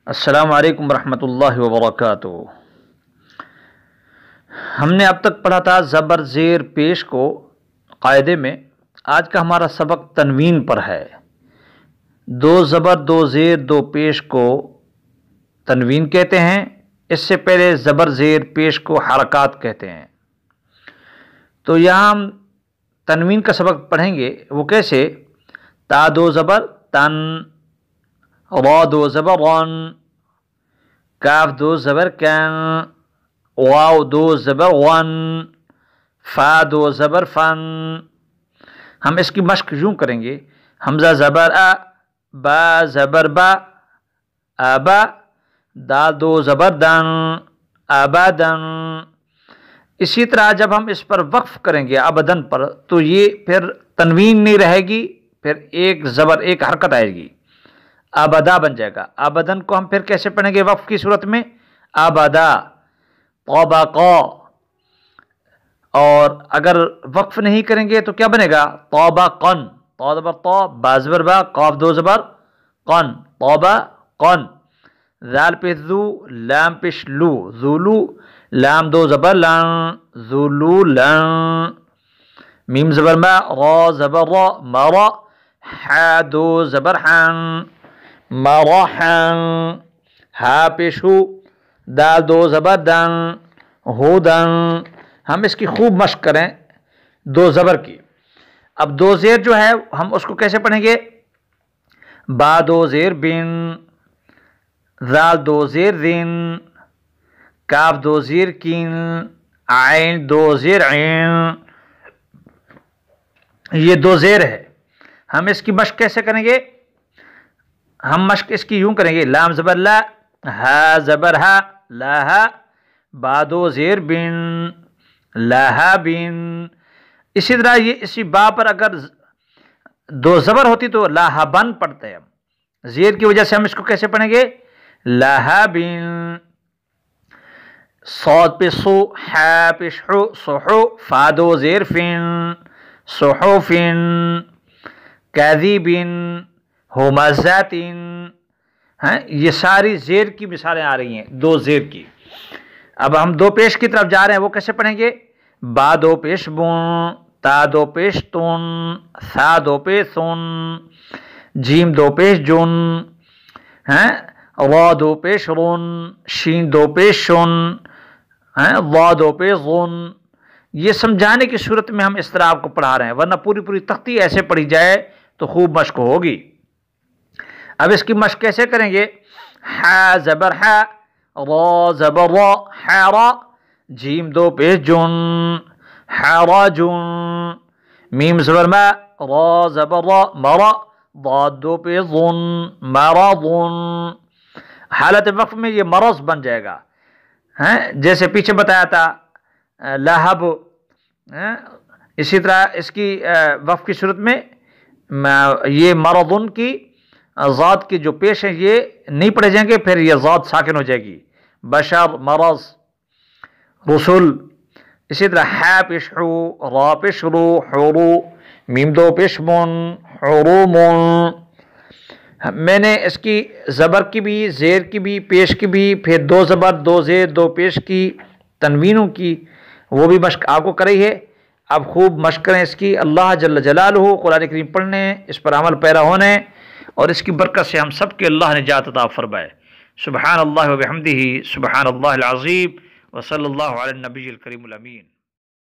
السلام علیکم ورحمۃ اللہ وبرکاتہ۔ ہم نے اب تک پڑھا تھا زبر زیر پیش کو قاعدے میں۔ آج کا ہمارا سبق تنوین پر ہے۔ دو زبر دو زیر دو پیش کو تنوین کہتے ہیں۔ اس سے پہلے زبر زیر پیش کو حرکات کہتے ہیں۔ تو یہاں ہم تنوین کا سبق پڑھیں گے، وہ کیسے؟ تا دو زبر تن، را دو زبر رن، کاف دو زبر کن، واو دو زبر ون، فا دو زبر فن۔ ہم اس کی مشق یوں کریں گے: حمزہ زبر ا، با زبر با، ابا، دال دو زبر دن، ابدن۔ اسی طرح جب ہم اس پر وقف کریں گے ابدن پر، تو یہ پھر تنوین نہیں رہے گی، پھر ایک زبر ایک حرکت آئے گی، ابدا بن جائے گا۔ ابدن کو ہم پھر کیسے پڑھیں گے وقف کی صورت میں؟ ابدا، طبقا۔ اور اگر وقف نہیں کریں گے تو کیا بنے گا؟ طبقن، طا زبر طا، با زبر با، قاف دو زبر قن، طبقن۔ ذال پیش ذو، لام پیش لو، ذولو، لام دو زبر لن، ذولولن۔ میم زبر ما، را زبر را، مرا، حا دو زبر حن، مرحن۔ ہا پیش ہو، دال دو زبر دن، ہودن۔ ہم اس کی خوب مشق کریں دو زبر کی۔ اب دو زیر جو ہے ہم اس کو کیسے پڑھیں گے؟ با دو زیر بن، ذال دو زیر ذن، کاف دو زیر کن، عین دو زیر عین۔ یہ دو زیر ہے۔ ہم اس کی مشق کیسے کریں گے؟ ہم مشق اس کی یوں کریں گے: لام زبر لا، ہا زبر ہا، لاہا، با دو زیر بن، لاہا بن۔ اسی طرح یہ اسی با پر اگر دو زبر ہوتی تو لاہبن پڑھتے ہیں ہم۔ زیر کی وجہ سے ہم اس کو کیسے پڑھیں گے؟ لاہبن۔ صاد پہ سو، حا پہ شو، سحو، فا دو زیر فن، صحفن۔ کاذبن، ہمزاتن۔ یہ ساری زیر کی مثالیں آ رہی ہیں دو زیر کی۔ اب ہم دو پیش کی طرف جا رہے ہیں، وہ کیسے پڑھیں گے؟ با دو پیش بن، تا دو پیش تن، ثا دو پیش سن، جیم دو پیش جن، را دو پیش رن، شین دو پیش شن، وا دو پیش ظن۔ یہ سمجھانے کی صورت میں ہم اس طرح آپ کو پڑھا رہے ہیں، ورنہ پوری تختی ایسے پڑھی جائے تو خوب مشق ہوگی۔ اب اس کی مشق کیسے کریں گے؟ حا زبر حا، را زبر را، حارا، جیم دو پیش جن، حارا جن۔ میم زبر ما، را زبر را، مرا، ضاد دو پیش ظن، مرضن۔ حالت وقف میں یہ مرض بن جائے گا، جیسے پیچھے بتایا تھا لہب۔ اسی طرح اس کی وقف کی صورت میں یہ مرضن کی ذات کی جو پیش ہیں یہ نہیں پڑھے جائیں گے، پھر یہ ذات ساکن ہو جائے گی، بشر، مرض، رسول۔ اسی طرح حا پیش حو، را پیش رو، حورو، میم دو پیش من، حرومن۔ میں نے اس کی زبر کی بھی، زیر کی بھی، پیش کی بھی، پھر دو زبر دو زیر دو پیش کی تنوینوں کی وہ بھی مشق آپ کو کرائی ہے۔ اب خوب مشق کریں اس کی۔ اللہ جل جلالہ قرآن کریم پڑھنے، اس پر عمل پیرا ہونے، اور اس کی برکت سے ہم سب کے اللہ نجات عطا فرمائے۔ سبحان اللہ و بحمدہ، سبحان اللہ العظیم، وصلی اللہ علی النبی الکریم الامین۔